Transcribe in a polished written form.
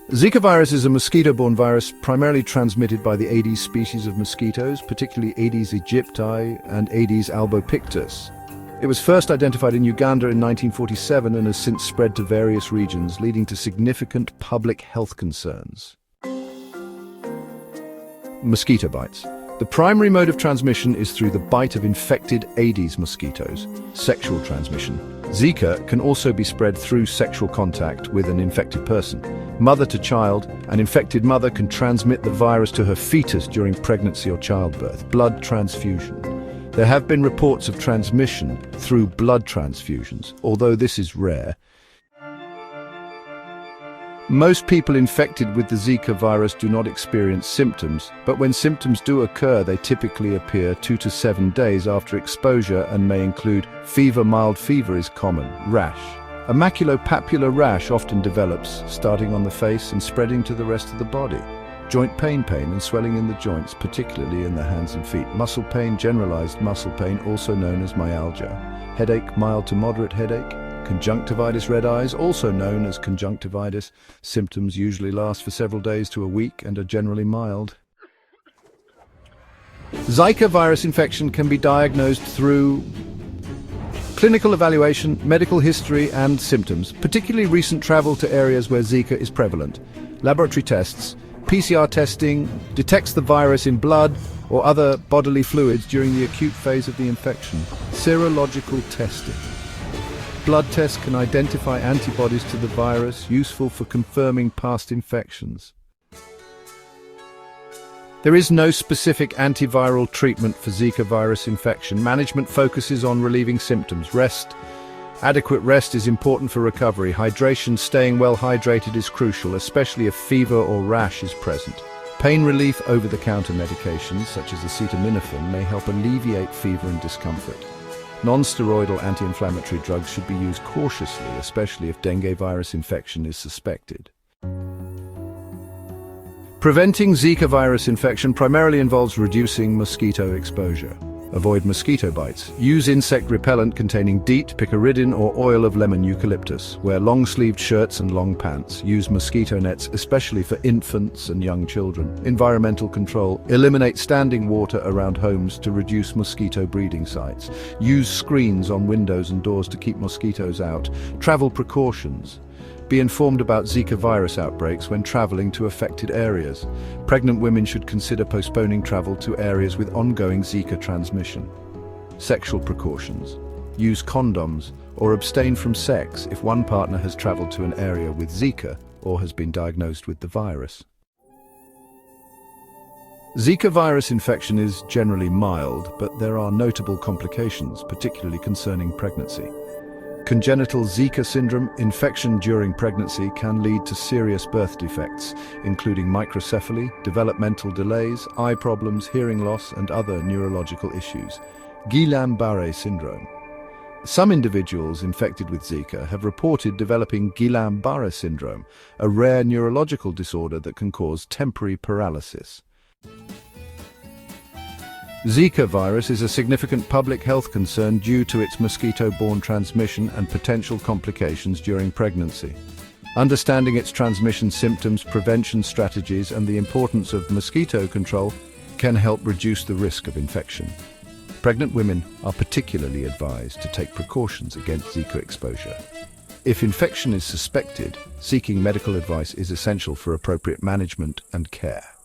Zika virus is a mosquito-borne virus primarily transmitted by the Aedes species of mosquitoes, particularly Aedes aegypti and Aedes albopictus. It was first identified in Uganda in 1947 and has since spread to various regions, leading to significant public health concerns. Mosquito bites. The primary mode of transmission is through the bite of infected Aedes mosquitoes. Sexual transmission. Zika can also be spread through sexual contact with an infected person. Mother to child, an infected mother can transmit the virus to her fetus during pregnancy or childbirth. Blood transfusion. There have been reports of transmission through blood transfusions, although this is rare. Most people infected with the Zika virus do not experience symptoms, but when symptoms do occur, they typically appear 2 to 7 days after exposure and may include fever. Mild fever is common. Rash. A maculopapular rash often develops, starting on the face and spreading to the rest of the body. Joint pain and swelling in the joints, particularly in the hands and feet. Muscle pain, generalized muscle pain, also known as myalgia. Headache, mild to moderate headache. Conjunctivitis, red eyes, also known as conjunctivitis. Symptoms usually last for several days to a week and are generally mild. Zika virus infection can be diagnosed through clinical evaluation, medical history, and symptoms, particularly recent travel to areas where Zika is prevalent. Laboratory tests. PCR testing detects the virus in blood or other bodily fluids during the acute phase of the infection. Serological testing. Blood tests can identify antibodies to the virus, useful for confirming past infections. There is no specific antiviral treatment for Zika virus infection. Management focuses on relieving symptoms. Rest. Adequate rest is important for recovery. Hydration, staying well hydrated, is crucial, especially if fever or rash is present. Pain relief. Over-the-counter medications, such as acetaminophen, may help alleviate fever and discomfort. Non-steroidal anti-inflammatory drugs should be used cautiously, especially if dengue virus infection is suspected. Preventing Zika virus infection primarily involves reducing mosquito exposure. Avoid mosquito bites. Use insect repellent containing DEET, picaridin, or oil of lemon eucalyptus. Wear long-sleeved shirts and long pants. Use mosquito nets, especially for infants and young children. Environmental control. Eliminate standing water around homes to reduce mosquito breeding sites. Use screens on windows and doors to keep mosquitoes out. Travel precautions. Be informed about Zika virus outbreaks when traveling to affected areas. Pregnant women should consider postponing travel to areas with ongoing Zika transmission. Sexual precautions. Use condoms or abstain from sex if one partner has traveled to an area with Zika or has been diagnosed with the virus. Zika virus infection is generally mild, but there are notable complications, particularly concerning pregnancy. Congenital Zika syndrome, infection during pregnancy, can lead to serious birth defects, including microcephaly, developmental delays, eye problems, hearing loss, and other neurological issues. Guillain-Barré syndrome. Some individuals infected with Zika have reported developing Guillain-Barré syndrome, a rare neurological disorder that can cause temporary paralysis. Zika virus is a significant public health concern due to its mosquito-borne transmission and potential complications during pregnancy. Understanding its transmission symptoms, prevention strategies, and the importance of mosquito control can help reduce the risk of infection. Pregnant women are particularly advised to take precautions against Zika exposure. If infection is suspected, seeking medical advice is essential for appropriate management and care.